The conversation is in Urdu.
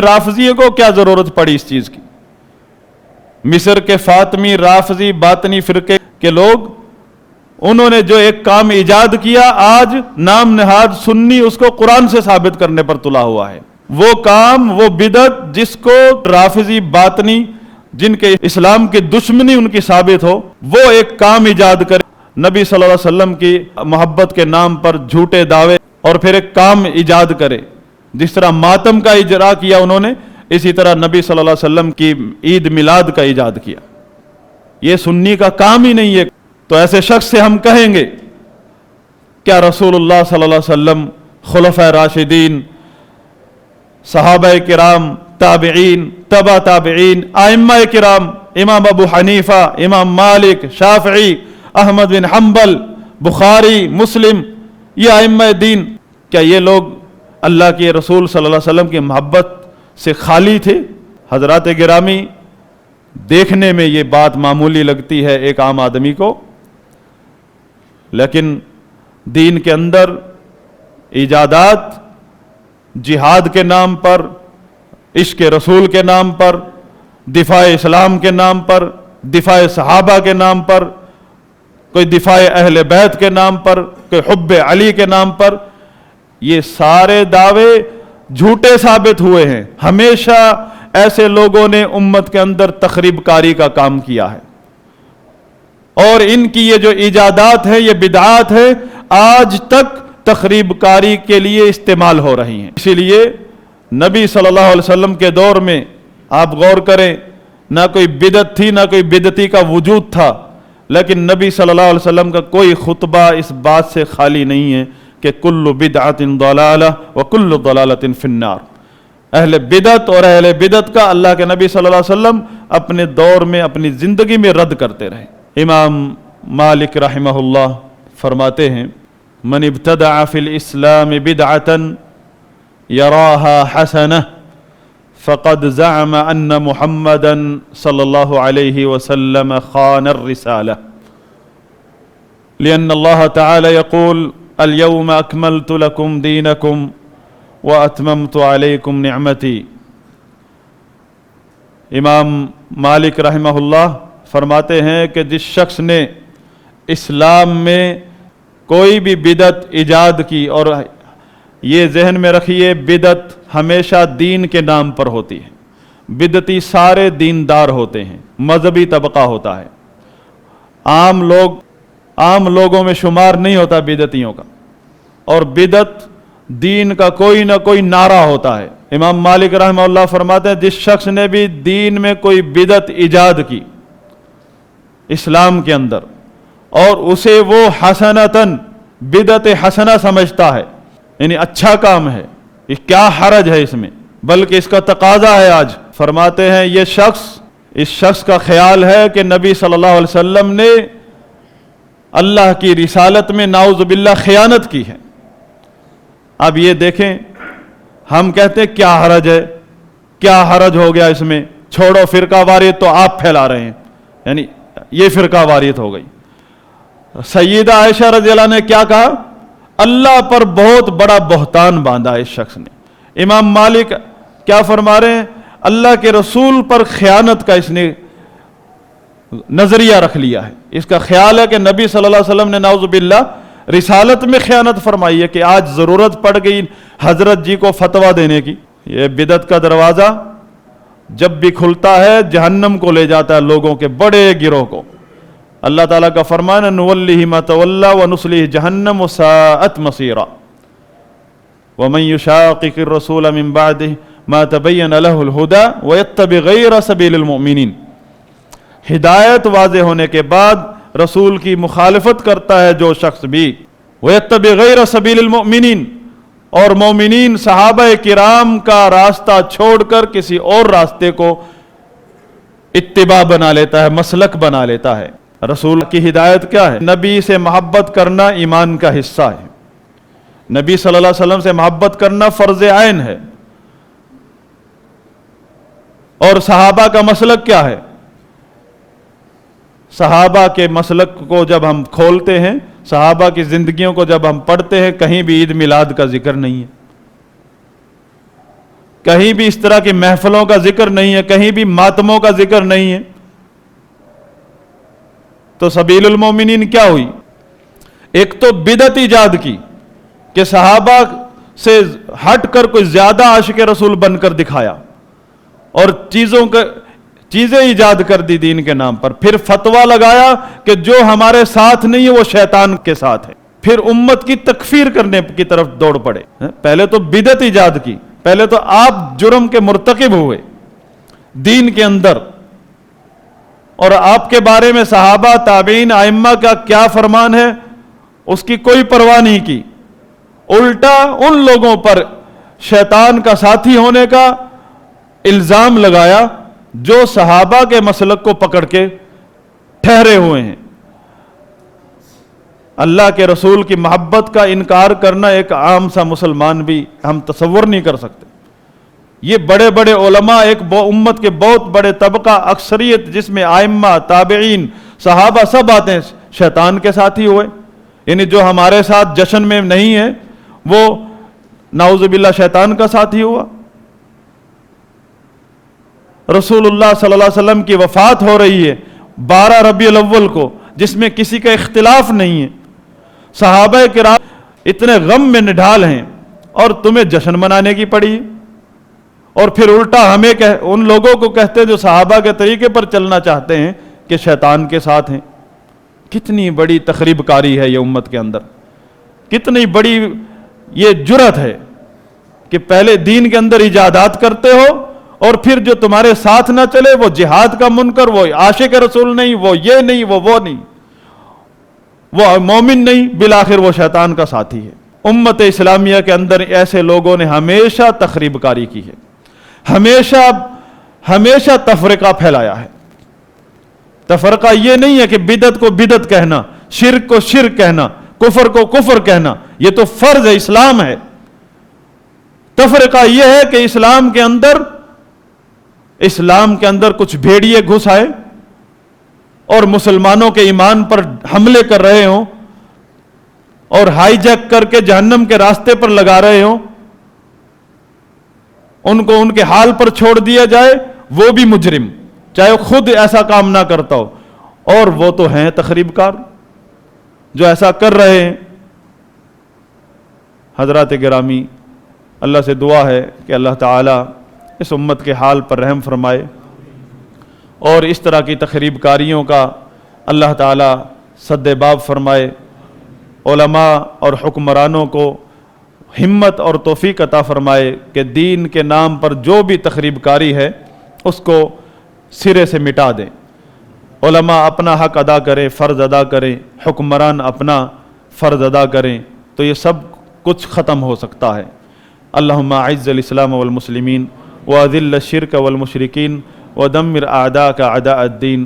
رافضی کو کیا ضرورت پڑی اس چیز کی؟ مصر کے فاطمی رافضی باطنی فرقے کے لوگ، انہوں نے جو ایک کام ایجاد کیا، آج نام نہاد سنی اس کو قرآن سے ثابت کرنے پر تلا ہوا ہے۔ وہ کام، وہ بدعت جس کو رافضی باطنی، جن کے اسلام کی دشمنی ان کی ثابت ہو، وہ ایک کام ایجاد کرے، نبی صلی اللہ علیہ وسلم کی محبت کے نام پر جھوٹے دعوے، اور پھر ایک کام ایجاد کرے۔ جس طرح ماتم کا اجرا کیا انہوں نے، اسی طرح نبی صلی اللہ علیہ وسلم کی عید میلاد کا ایجاد کیا۔ یہ سنی کا کام ہی نہیں ہے۔ تو ایسے شخص سے ہم کہیں گے، کیا رسول اللہ صلی اللہ علیہ وسلم، خلفائے راشدین، صحابہ کرام، تابعین، تبع تابعین، ائمہ کرام، امام ابو حنیفہ، امام مالک، شافعی، احمد بن حنبل، بخاری، مسلم، یہ ائمہ دین، کیا یہ لوگ اللہ کے رسول صلی اللہ علیہ وسلم کی محبت سے خالی تھے؟ حضرات گرامی، دیکھنے میں یہ بات معمولی لگتی ہے ایک عام آدمی کو، لیکن دین کے اندر ایجادات جہاد کے نام پر، عشق رسول کے نام پر، دفاع اسلام کے نام پر، دفاع صحابہ کے نام پر، کوئی دفاع اہل بیت کے نام پر، کوئی حب علی کے نام پر، یہ سارے دعوے جھوٹے ثابت ہوئے ہیں۔ ہمیشہ ایسے لوگوں نے امت کے اندر تخریب کاری کا کام کیا ہے، اور ان کی یہ جو ایجادات ہیں، یہ بدعات ہیں، آج تک تخریب کاری کے لیے استعمال ہو رہی ہیں۔ اسی لیے نبی صلی اللہ علیہ وسلم کے دور میں آپ غور کریں، نہ کوئی بدعت تھی، نہ کوئی بدعتی کا وجود تھا، لیکن نبی صلی اللہ علیہ وسلم کا کوئی خطبہ اس بات سے خالی نہیں ہے کہ کل بدعت ضلالہ وکل ضلالۃ فی النار۔ اہل بدعت اور اہل بدعت کا اللہ کے نبی صلی اللہ علیہ وسلم اپنے دور میں، اپنی زندگی میں رد کرتے رہے۔ امام مالک رحمہ اللہ فرماتے ہیں، من ابتدع فی الاسلام بدعۃ یراها حسنہ فقد زعم ان محمدا صلی اللہ علیہ وسلم خان الرسالہ، لأن اللہ تعالی یقول اليوم اکملت لکم دینکم واتممت علیکم نعمتی۔ امام مالک رحمہ اللہ فرماتے ہیں کہ جس شخص نے اسلام میں کوئی بھی بدعت ایجاد کی، اور یہ ذہن میں رکھیے، بدعت ہمیشہ دین کے نام پر ہوتی ہے۔ بدعتی سارے دیندار ہوتے ہیں، مذہبی طبقہ ہوتا ہے، عام لوگوں میں شمار نہیں ہوتا بدعتیوں کا، اور بدعت دین کا کوئی نہ کوئی نعرہ ہوتا ہے۔ امام مالک رحمہ اللہ فرماتے ہیں، جس شخص نے بھی دین میں کوئی بدعت ایجاد کی اسلام کے اندر، اور اسے وہ حسنتاً بدعت حسنہ سمجھتا ہے، یعنی اچھا کام ہے، یہ کیا حرج ہے اس میں، بلکہ اس کا تقاضا ہے آج، فرماتے ہیں اس شخص کا خیال ہے کہ نبی صلی اللہ علیہ وسلم نے اللہ کی رسالت میں نعوذ باللہ خیانت کی ہے۔ اب یہ دیکھیں، ہم کہتے ہیں کیا حرج ہے، کیا حرج ہو گیا اس میں، چھوڑو فرقہ واریت تو آپ پھیلا رہے ہیں، یعنی یہ فرقہ واریت ہو گئی۔ سیدہ عائشہ رضی اللہ عنہ نے کیا کہا؟ اللہ پر بہت بڑا بہتان باندھا اس شخص نے۔ امام مالک کیا فرما رہے ہیں؟ اللہ کے رسول پر خیانت کا اس نے نظریہ رکھ لیا ہے، اس کا خیال ہے کہ نبی صلی اللہ علیہ وسلم نے نعوذ باللہ رسالت میں خیانت فرمائی ہے، کہ آج ضرورت پڑ گئی حضرت جی کو فتویٰ دینے کی۔ یہ بدعت کا دروازہ جب بھی کھلتا ہے جہنم کو لے جاتا ہے، لوگوں کے بڑے گروہ کو۔ اللہ تعالیٰ کا فرمان ہے، نُوَلِّهِ مَا تَوَلَّى وَنُصْلِهِ جَهَنَّمَ وَسَاءَتْ مَصِيرًا وَمَن يُشَاقِقِ الرَّسُولَ مِن بَعْدِ مَا تَبَيَّنَ لَهُ الْهُدَى وَيَتَّبِعْ غَيْرَ سَبِيلِ الْمُؤْمِنِينَ۔ ہدایت واضح ہونے کے بعد رسول کی مخالفت کرتا ہے جو شخص بھی، وَيَتَّبِعْ غَيْرَ سَبِيلِ الْمُؤْمِنِينَ، اور مومنین صحابہ کرام کا راستہ چھوڑ کر کسی اور راستے کو اتباع بنا لیتا ہے، مسلک بنا لیتا ہے۔ رسول کی ہدایت کیا ہے؟ نبی سے محبت کرنا ایمان کا حصہ ہے، نبی صلی اللہ علیہ وسلم سے محبت کرنا فرض عین ہے۔ اور صحابہ کا مسلک کیا ہے؟ صحابہ کے مسلک کو جب ہم کھولتے ہیں، صحابہ کی زندگیوں کو جب ہم پڑھتے ہیں، کہیں بھی عید میلاد کا ذکر نہیں ہے، کہیں بھی اس طرح کی محفلوں کا ذکر نہیں ہے، کہیں بھی ماتموں کا ذکر نہیں ہے، تو سبیل المومنین کیا ہوئی؟ ایک تو بدعت ایجاد کی کہ صحابہ سے ہٹ کر کوئی زیادہ عاشق رسول بن کر دکھایا، اور چیزیں ایجاد کر دی دین کے نام پر، پھر فتویٰ لگایا کہ جو ہمارے ساتھ نہیں ہے وہ شیطان کے ساتھ ہے، پھر امت کی تکفیر کرنے کی طرف دوڑ پڑے۔ پہلے تو بدعت ایجاد کی، پہلے تو آپ جرم کے مرتکب ہوئے دین کے اندر، اور آپ کے بارے میں صحابہ تابعین ائمہ کا کیا فرمان ہے اس کی کوئی پرواہ نہیں کی، الٹا ان لوگوں پر شیطان کا ساتھی ہونے کا الزام لگایا جو صحابہ کے مسلک کو پکڑ کے ٹھہرے ہوئے ہیں۔ اللہ کے رسول کی محبت کا انکار کرنا ایک عام سا مسلمان بھی ہم تصور نہیں کر سکتے۔ یہ بڑے بڑے علماء، ایک امت کے بہت بڑے طبقہ، اکثریت جس میں ائمہ، تابعین، صحابہ سب آتے ہیں، شیطان کے ساتھی ہوئے۔ یعنی جو ہمارے ساتھ جشن میں نہیں ہے وہ نعوذ باللہ شیطان کا ساتھی ہوا۔ رسول اللہ صلی اللہ علیہ وسلم کی وفات ہو رہی ہے 12 ربیع الاول کو، جس میں کسی کا اختلاف نہیں ہے، صحابہ کرام اتنے غم میں نڈھال ہیں، اور تمہیں جشن منانے کی پڑی، اور پھر الٹا ہمیں ان لوگوں کو کہتے ہیں جو صحابہ کے طریقے پر چلنا چاہتے ہیں کہ شیطان کے ساتھ ہیں۔ کتنی بڑی تخریب کاری ہے یہ امت کے اندر، کتنی بڑی یہ جرأت ہے کہ پہلے دین کے اندر ایجادات کرتے ہو، اور پھر جو تمہارے ساتھ نہ چلے وہ جہاد کا منکر، وہ عاشق رسول نہیں، وہ یہ نہیں، وہ نہیں، وہ مومن نہیں، بالآخر وہ شیطان کا ساتھی ہے۔ امت اسلامیہ کے اندر ایسے لوگوں نے ہمیشہ تخریب کاری کی ہے، ہمیشہ تفرقہ پھیلایا ہے۔ تفرقہ یہ نہیں ہے کہ بدعت کو بدعت کہنا، شرک کو شرک کہنا، کفر کو کفر کہنا، یہ تو فرض ہے، اسلام ہے۔ تفرقہ یہ ہے کہ اسلام کے اندر کچھ بھیڑیے گھس آئے اور مسلمانوں کے ایمان پر حملے کر رہے ہوں، اور ہائی جیک کر کے جہنم کے راستے پر لگا رہے ہوں، ان کو ان کے حال پر چھوڑ دیا جائے، وہ بھی مجرم، چاہے وہ خود ایسا کام نہ کرتا ہو، اور وہ تو ہیں تخریب کار جو ایسا کر رہے ہیں۔ حضرات گرامی، اللہ سے دعا ہے کہ اللہ تعالیٰ اس امت کے حال پر رحم فرمائے، اور اس طرح کی تخریب کاریوں کا اللہ تعالیٰ سد باب فرمائے، علماء اور حکمرانوں کو ہمت اور توفیق عطا فرمائے کہ دین کے نام پر جو بھی تخریب کاری ہے اس کو سرے سے مٹا دیں۔ علماء اپنا حق ادا کریں، فرض ادا کریں، حکمران اپنا فرض ادا کریں، تو یہ سب کچھ ختم ہو سکتا ہے۔ اللہم اعز الاسلام والمسلمین واذل الشرک والمشرکین ودمر اعداءک اعداء الدین۔